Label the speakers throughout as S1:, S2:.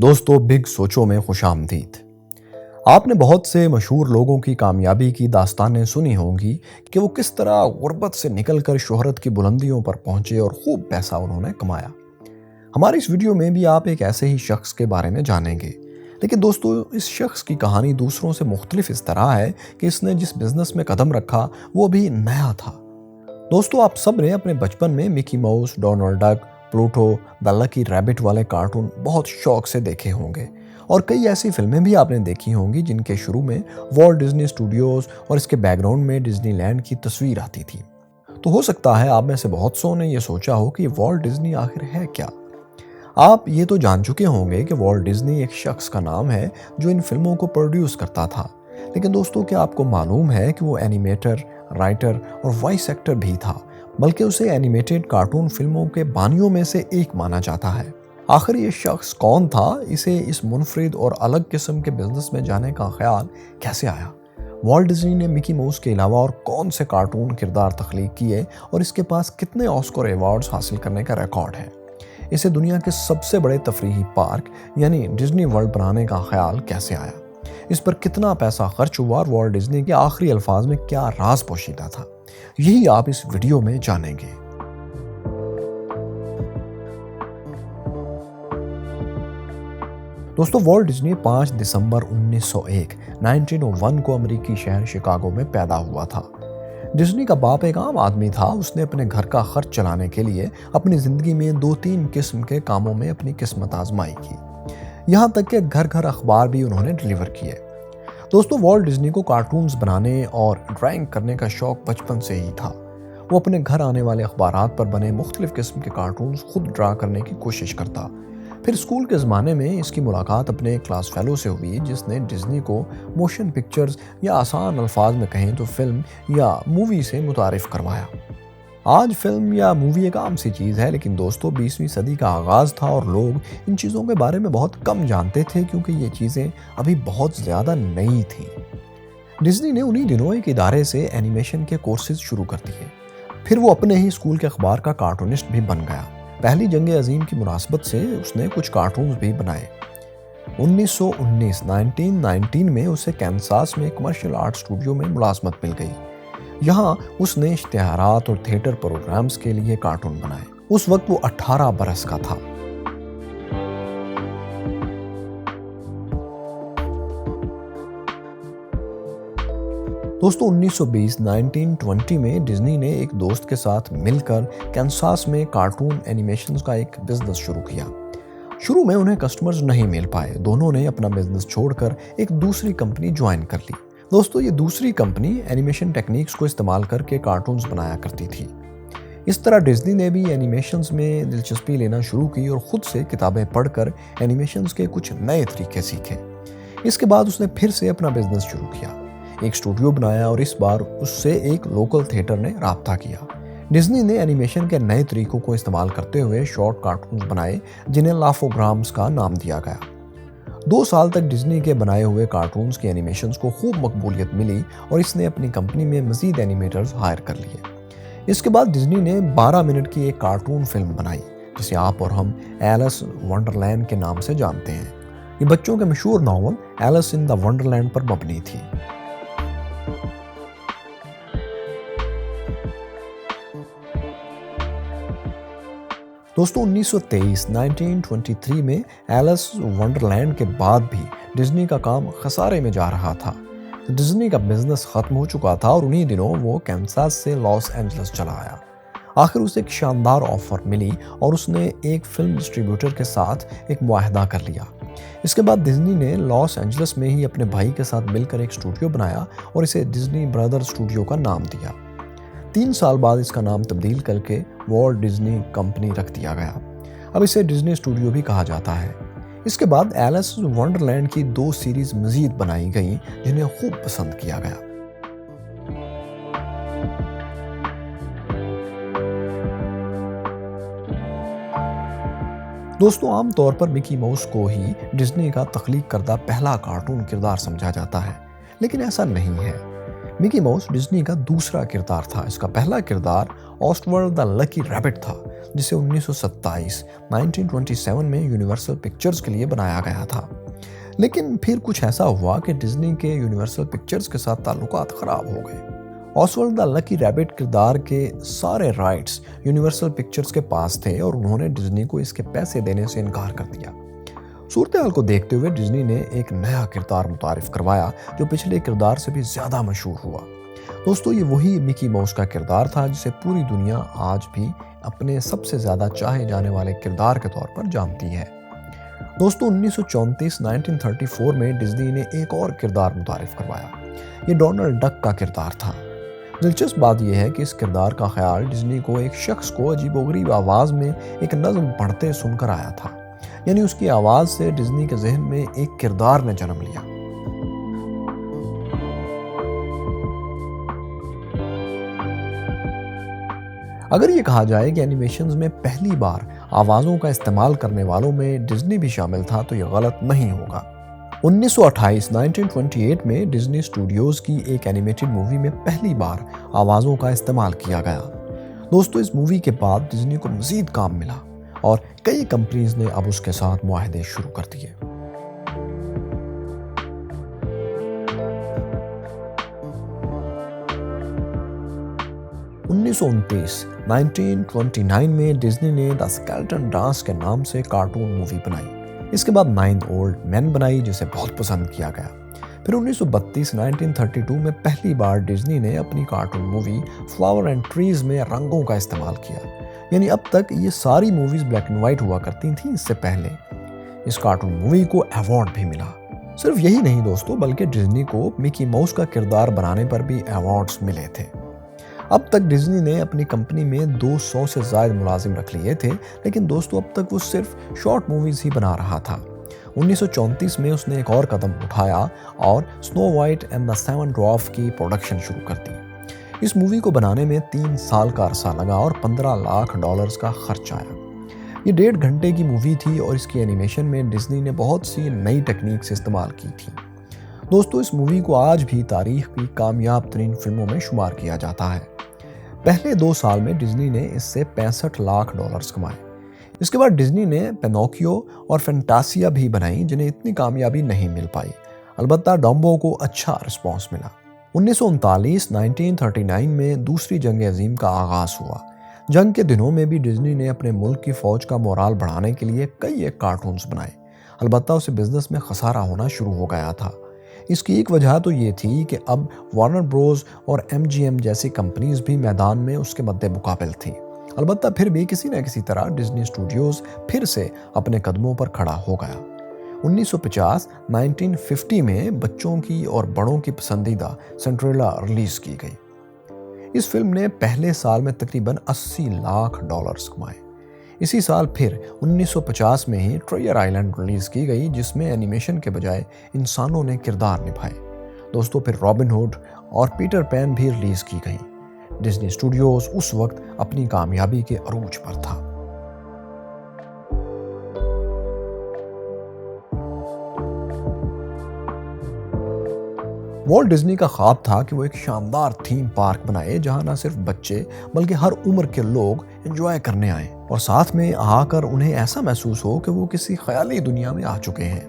S1: दोस्तों, बिग सोचों में खुशामदीद। आपने बहुत से मशहूर लोगों की कामयाबी की दास्तानें सुनी होंगी कि वो किस तरह गुर्बत से निकलकर शोहरत की बुलंदियों पर पहुंचे और खूब पैसा उन्होंने कमाया। हमारे इस वीडियो में भी आप एक ऐसे ही शख्स के बारे में जानेंगे। लेकिन दोस्तों, इस शख्स की कहानी दूसरों से मुख्तलिफ इस तरह है कि इसने जिस बिजनेस में कदम रखा वो भी नया था। दोस्तों, आप सब ने अपने बचपन में Mickey mouse, Donald duck, Pluto, the lucky rabbit वाले कार्टून बहुत शौक से देखे होंगे और कई ऐसी फिल्में भी आपने देखी होंगी जिनके शुरू में वॉल्ट डिज्नी स्टूडियोज और इसके बैकग्राउंड में डिज्नीलैंड की तस्वीर आती थी। तो हो सकता है आप में से बहुत सौ ने यह सोचा हो कि वॉल्ट डिज्नी आखिर है क्या। आप ये तो जान चुके होंगे कि वॉल्ट डिज्नी एक शख्स का नाम है जो इन फिल्मों को प्रोड्यूस करता था। लेकिन दोस्तों, क्या आपको मालूम है कि वो एनिमेटर, राइटर और वॉइस एक्टर भी था, बल्कि उसे एनिमेटेड कार्टून फिल्मों के बानियों में से एक माना जाता है। आखिर ये शख्स कौन था? इसे इस मुनफरिद और अलग किस्म के बिजनेस में जाने का ख्याल कैसे आया? वॉल्ट डिज्नी ने मिकी माउस के अलावा और कौन से कार्टून किरदार तख्लीक किए और इसके पास कितने ऑस्कर अवार्ड्स हासिल करने का रिकॉर्ड है? इसे दुनिया के सबसे बड़े तफरीही पार्क यानी डिज्नी वर्ल्ड बनाने का ख्याल कैसे आया? इस पर कितना पैसा खर्च हुआ और वॉल्ट डिज्नी के आखिरी अल्फाज में क्या राज पोशीदा था? यही आप इस वीडियो में जानेंगे। दोस्तों, वॉल्ट डिज्नी 5 दिसंबर 1901 को अमेरिकी शहर शिकागो में पैदा हुआ था। डिज्नी का बाप एक आम आदमी था। उसने अपने घर का खर्च चलाने के लिए अपनी जिंदगी में 2-3 किस्म के कामों में अपनी किस्मत आजमाई की। यहाँ तक कि घर घर अखबार भी उन्होंने डिलीवर किए। दोस्तों, वॉल्ट डिज्नी को कार्टून्स बनाने और ड्राइंग करने का शौक बचपन से ही था। वो अपने घर आने वाले अखबारात पर बने मुख्तलिफ किस्म के कार्टून्स खुद ड्रा करने की कोशिश करता। फिर स्कूल के ज़माने में इसकी मुलाकात अपने क्लास फेलो से हुई, जिसने डिज्नी को मोशन पिक्चर्स या आसान अल्फाज में कहें तो फिल्म या मूवी से मुतारिफ करवाया। आज फिल्म या मूवी एक आम सी चीज़ है, लेकिन दोस्तों 20वीं सदी का आगाज़ था और लोग इन चीज़ों के बारे में बहुत कम जानते थे क्योंकि ये चीज़ें अभी बहुत ज़्यादा नई थी। डिज्नी ने उन्हीं दिनों एक इदारे से एनिमेशन के कोर्सेज शुरू कर दिए। फिर वो अपने ही स्कूल के अखबार का कार्टूनिस्ट भी बन गया। पहली जंग अजीम की मुनासबत से उसने कुछ कार्टून्स भी बनाए। 1919 में उसे कैनसास में कमर्शियल आर्ट स्टूडियो में मुलाजमत मिल गई। यहाँ उसने इश्तिहारात और थिएटर प्रोग्राम्स के लिए कार्टून बनाए। उस वक्त वो 18 बरस का था। दोस्तों, 1920 में डिज्नी ने एक दोस्त के साथ मिलकर कैनसास में कार्टून एनिमेशंस का एक बिजनेस शुरू किया। शुरू में उन्हें कस्टमर्स नहीं मिल पाए। दोनों ने अपना बिजनेस छोड़कर एक दूसरी कंपनी ज्वाइन कर ली। दोस्तों, ये दूसरी कंपनी एनिमेशन टेक्निक्स को इस्तेमाल करके कार्टून्स बनाया करती थी। इस तरह डिज्नी ने भी एनिमेशंस में दिलचस्पी लेना शुरू की और ख़ुद से किताबें पढ़कर एनिमेशंस के कुछ नए तरीके सीखे। इसके बाद उसने फिर से अपना बिजनेस शुरू किया, एक स्टूडियो बनाया और इस बार उससे एक लोकल थिएटर ने राब्ता किया। डिज्नी ने एनिमेशन के नए तरीकों को इस्तेमाल करते हुए शॉर्ट कार्टून्स बनाए जिन्हें लाफोग्राम्स का नाम दिया गया। 2 साल तक डिज्नी के बनाए हुए कार्टून्स की एनिमेशंस को खूब मकबूलियत मिली और इसने अपनी कंपनी में मजीद एनिमेटर्स हायर कर लिए। इसके बाद डिज्नी ने 12 मिनट की एक कार्टून फिल्म बनाई जिसे आप और हम एलिस वंडरलैंड के नाम से जानते हैं। ये बच्चों के मशहूर novel Alice in the Wonderland पर मबनी थी। दोस्तों, 1923 में एलिस वंडरलैंड के बाद भी डिज्नी का काम खसारे में जा रहा था। डिज्नी का बिजनेस खत्म हो चुका था और उन्हीं दिनों वो कैनसास से लॉस एंजलिस चला आया। आखिर उसे एक शानदार ऑफर मिली और उसने एक फिल्म डिस्ट्रीब्यूटर के साथ एक मुआहदा कर लिया। इसके बाद डिज्नी ने लॉस एंजलिस में ही अपने भाई के साथ मिलकर एक स्टूडियो बनाया और इसे डिज्नी ब्रदर स्टूडियो का नाम दिया। 3 साल बाद इसका नाम तब्दील करके वॉल्ट डिज्नी कंपनी रख दिया गया। अब इसे डिज्नी स्टूडियो भी कहा जाता है। इसके बाद एलिस वंडरलैंड की 2 सीरीज मजीद बनाई गई जिन्हें खूब पसंद किया गया। दोस्तों, आमतौर पर मिकी माउस को ही डिज्नी का तख्लीक करदा पहला कार्टून किरदार समझा जाता है, लेकिन ऐसा नहीं है। मिकी माउस डिज्नी का दूसरा किरदार था। इसका पहला किरदार ऑस्टवर्ल्ड द लकी रैबिट था, जिसे 1927 में यूनिवर्सल पिक्चर्स के लिए बनाया गया था। लेकिन फिर कुछ ऐसा हुआ कि डिज्नी के यूनिवर्सल पिक्चर्स के साथ ताल्लुकात खराब हो गए। ऑस्वल्ड द लकी रैबिट किरदार के सारे राइट्स यूनिवर्सल पिक्चर्स के पास थे और उन्होंने डिज्नी को इसके पैसे देने से इनकार कर दिया। सूरत हाल को देखते हुए डिज्नी ने एक नया किरदार मुतारिफ करवाया जो पिछले किरदार से भी ज्यादा मशहूर हुआ। दोस्तों, ये वही मिकी माउस का किरदार था जिसे पूरी दुनिया आज भी अपने सबसे ज्यादा चाहे जाने वाले किरदार के तौर पर जानती है। दोस्तों, 1934 में डिज्नी ने एक और किरदार मुतारिफ करवाया। ये डोनाल्ड डक का किरदार था। दिलचस्प बात यह है कि इस किरदार का ख्याल डिज्नी को एक शख्स को अजीबोगरीब आवाज में एक नज़्म पढ़ते सुनकर आया था, यानी उसकी आवाज से डिज्नी के जहन में एक किरदार ने जन्म लिया। अगर ये कहा जाए कि एनिमेशंस में पहली बार आवाजों का इस्तेमाल करने वालों में डिज्नी भी शामिल था तो यह गलत नहीं होगा। 1928 में डिज्नी स्टूडियोज की एक एनिमेटेड मूवी में पहली बार आवाजों का इस्तेमाल किया गया। दोस्तों, इस मूवी के बाद डिज्नी को मजीद काम मिला और कई कंपनीज ने अब उसके साथ मुआहदे शुरू कर दिए। उन्नीस 1929 में डिज्नी ने द स्केलेटन डांस के नाम से कार्टून मूवी बनाई। इसके बाद 9 ओल्ड मैन बनाई जिसे बहुत पसंद किया गया। फिर 1932 में पहली बार डिज्नी ने अपनी cartoon movie flower and trees में रंगों का इस्तेमाल किया, यानी अब तक ये सारी मूवीज ब्लैक एंड व्हाइट हुआ करती थी। इससे पहले इस कार्टून मूवी को अवार्ड भी मिला। सिर्फ यही नहीं दोस्तों, बल्कि डिज्नी को मिकी माउस का किरदार बनाने पर भी अवार्ड्स मिले थे। अब तक डिज्नी ने अपनी कंपनी में 200 से ज्यादा मुलाजिम रख लिए थे, लेकिन दोस्तों अब तक वो सिर्फ शॉर्ट मूवीज ही बना रहा था। 1934 में उसने एक और कदम उठाया और snow white and the seven dwarf की प्रोडक्शन शुरू कर दी। इस मूवी को बनाने में 3 साल का अरसा लगा और $15 लाख का खर्च आया। ये 1.5 घंटे की मूवी थी और इसकी एनिमेशन में डिज्नी ने बहुत सी नई टेक्निक्स इस्तेमाल की थी। दोस्तों, इस मूवी को आज भी तारीख की कामयाब तरीन फिल्मों में शुमार किया जाता है। पहले 2 साल में डिज्नी ने इससे $65 लाख कमाए। इसके बाद डिज्नी ने पिनोकियो और फैंटासिया भी बनाई जिन्हें इतनी कामयाबी नहीं मिल पाई। अलबत्ता डम्बो को अच्छा रिस्पॉन्स मिला। 1939 में दूसरी जंग अजीम का आगाज हुआ। जंग के दिनों में भी डिज्नी ने अपने मुल्क की फौज का मोराल बढ़ाने के लिए कई एक कार्टून्स बनाए। अलबत्ता उसे बिजनेस में खसारा होना शुरू हो गया था। इसकी एक वजह तो ये थी कि अब वार्नर ब्रोस और MGM जैसी कंपनीज भी मैदान में उसके मद्दे मुकाबिल थी। अलबत्ता फिर भी किसी न किसी तरह डिज्नी स्टूडियोज फिर से अपने कदमों पर खड़ा हो गया। 1950 में बच्चों की और बड़ों की पसंदीदा सिंड्रेला रिलीज की गई। इस फिल्म ने पहले साल में तकरीबन $80 लाख कमाए। इसी साल फिर 1950 में ही ट्रेजर आइलैंड रिलीज की गई जिसमें एनिमेशन के बजाय इंसानों ने किरदार निभाए। दोस्तों, फिर रॉबिन हुड और पीटर पैन भी रिलीज की गई। डिज्नी स्टूडियोज उस वक्त अपनी कामयाबी के अरूज पर था। वॉल्ट डिज्नी का ख्वाब था कि वो एक शानदार थीम पार्क बनाए जहां न सिर्फ बच्चे बल्कि हर उम्र के लोग एंजॉय करने आए और साथ में आकर उन्हें ऐसा महसूस हो कि वो किसी ख्याली दुनिया में आ चुके हैं।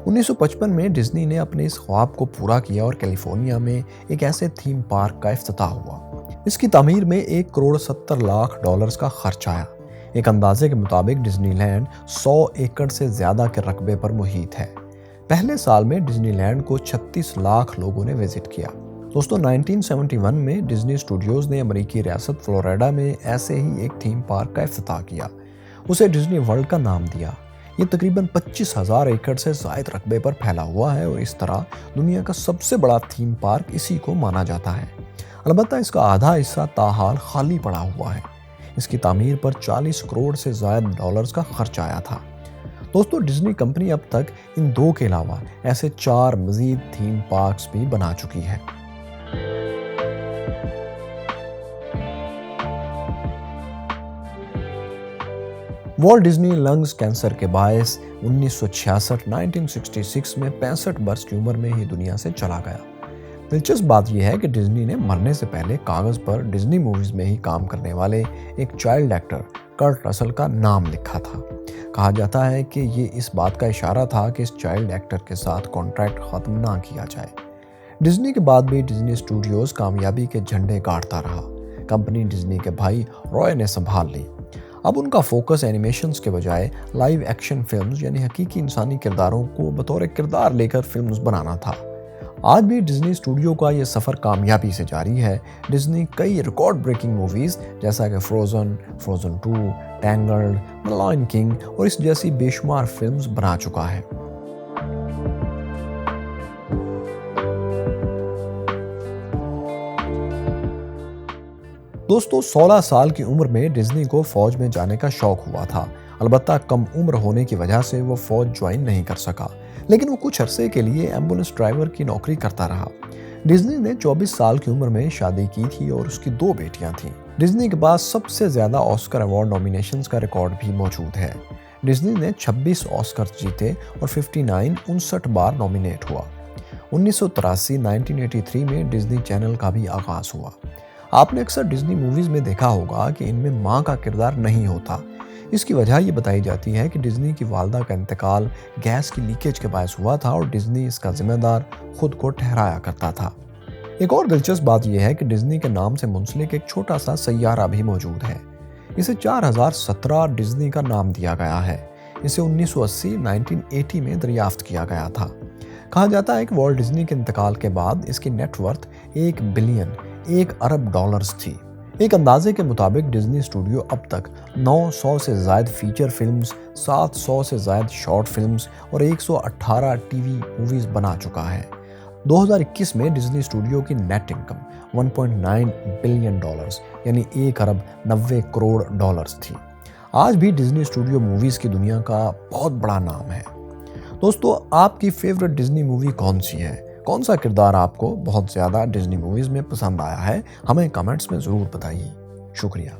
S1: 1955 में डिज्नी ने अपने इस ख्वाब को पूरा किया और कैलिफोर्निया में एक ऐसे थीम पार्क का इफ्तिताह हुआ। इसकी तामीर में $1.70 लाख का खर्च आया। एक अंदाजे के मुताबिक डिज्नीलैंड 100 एकड़ से ज्यादा के रकबे पर मुहित है। पहले साल में डिज्नीलैंड को 36 लाख लोगों ने विजिट किया। दोस्तों, 1971 में डिज्नी स्टूडियोज ने अमेरिकी रियासत फ्लोरिडा में ऐसे ही एक थीम पार्क का इफ्तिताह किया। उसे डिज्नी वर्ल्ड का नाम दिया। ये तकरीबन 25,000 एकड़ से ज़ायद रकबे पर फैला हुआ है और इस तरह दुनिया का सबसे बड़ा थीम पार्क इसी को माना जाता है। अलबत्ता इसका आधा हिस्सा ताहाल खाली पड़ा हुआ है। इसकी तामीर पर $40 करोड़ से ज़ायद का खर्च आया था। दोस्तों, डिज्नी कंपनी अब तक इन 2 के अलावा ऐसे 4 मजीद थीम पार्क्स भी बना चुकी है। वॉल्ट डिज्नी लंग्स कैंसर के बायस 1966 में 65 वर्ष की उम्र में ही दुनिया से चला गया। दिलचस्प बात यह है कि डिज्नी ने मरने से पहले कागज पर डिज्नी मूवीज में ही काम करने वाले एक चाइल्ड एक्टर कर्ट रसल का नाम लिखा था। कहा जाता है कि ये इस बात का इशारा था कि इस चाइल्ड एक्टर के साथ कॉन्ट्रैक्ट खत्म ना किया जाए। डिज्नी के बाद भी डिज्नी स्टूडियोज कामयाबी के झंडे गाड़ता रहा। कंपनी डिज्नी के भाई रॉय ने संभाल ली। अब उनका फोकस एनिमेशंस के बजाय लाइव एक्शन फिल्म्स यानी हकीकी इंसानी किरदारों को बतौर किरदार लेकर फिल्म्स बनाना था। आज भी डिज्नी स्टूडियो का ये सफ़र कामयाबी से जारी है। डिज्नी कई रिकॉर्ड ब्रेकिंग मूवीज़ जैसा कि Frozen, Frozen 2, Tangled, the Lion King और इस जैसी बेशुमार फिल्म्स बना चुका है। दोस्तों, 16 साल की उम्र में डिज्नी को फौज में जाने का शौक हुआ था। अलबत्ता कम उम्र होने की वजह से वो फौज ज्वाइन नहीं कर सका, लेकिन वो कुछ अरसे के लिए एम्बुलेंस ड्राइवर की नौकरी करता रहा। डिज्नी ने 24 साल की उम्र में शादी की थी और उसकी 2 बेटियां थीं। डिज्नी के पास सबसे ज्यादा ऑस्कर अवार्ड नॉमिनेशंस का रिकॉर्ड भी मौजूद है। डिज्नी ने 26 ऑस्कर जीते और 59 बार नॉमिनेट हुआ। 1983 में डिज्नी चैनल का भी आगाज हुआ। आपने अक्सर डिज्नी मूवीज में देखा होगा कि इनमें माँ का किरदार नहीं होता। इसकी वजह ये बताई जाती है कि डिज्नी की वालदा का इंतकाल गैस की लीकेज के बायस हुआ था और डिज्नी इसका जिम्मेदार खुद को ठहराया करता था। एक और दिलचस्प बात यह है कि डिज्नी के नाम से मुंसलिक एक छोटा सा सैयारा भी मौजूद है। इसे 4017 डिज्नी का नाम दिया गया है। इसे 1980 में दरियाफ्त किया गया था। कहा जाता है कि वॉल्ट डिज्नी के इंतकाल के बाद इसकी नेटवर्थ 1 अरब डॉलर्स थी। एक अंदाजे के मुताबिक डिज्नी स्टूडियो अब तक 900 से ज़ायद फीचर फिल्म्स, 700 से ज़ायद शॉर्ट फिल्म्स और 118 टीवी मूवीज़ बना चुका है। 2021 में डिज्नी स्टूडियो की नेट इनकम 1.9 बिलियन डॉलर्स यानी 1 अरब 90 करोड़ डॉलर्स थी। आज भी डिज्नी स्टूडियो मूवीज़ की दुनिया का बहुत बड़ा नाम है। दोस्तों, आपकी फेवरेट डिज्नी मूवी कौन सी है? कौन सा किरदार आपको बहुत ज़्यादा डिज्नी मूवीज़ में पसंद आया है? हमें कमेंट्स में ज़रूर बताइए। शुक्रिया।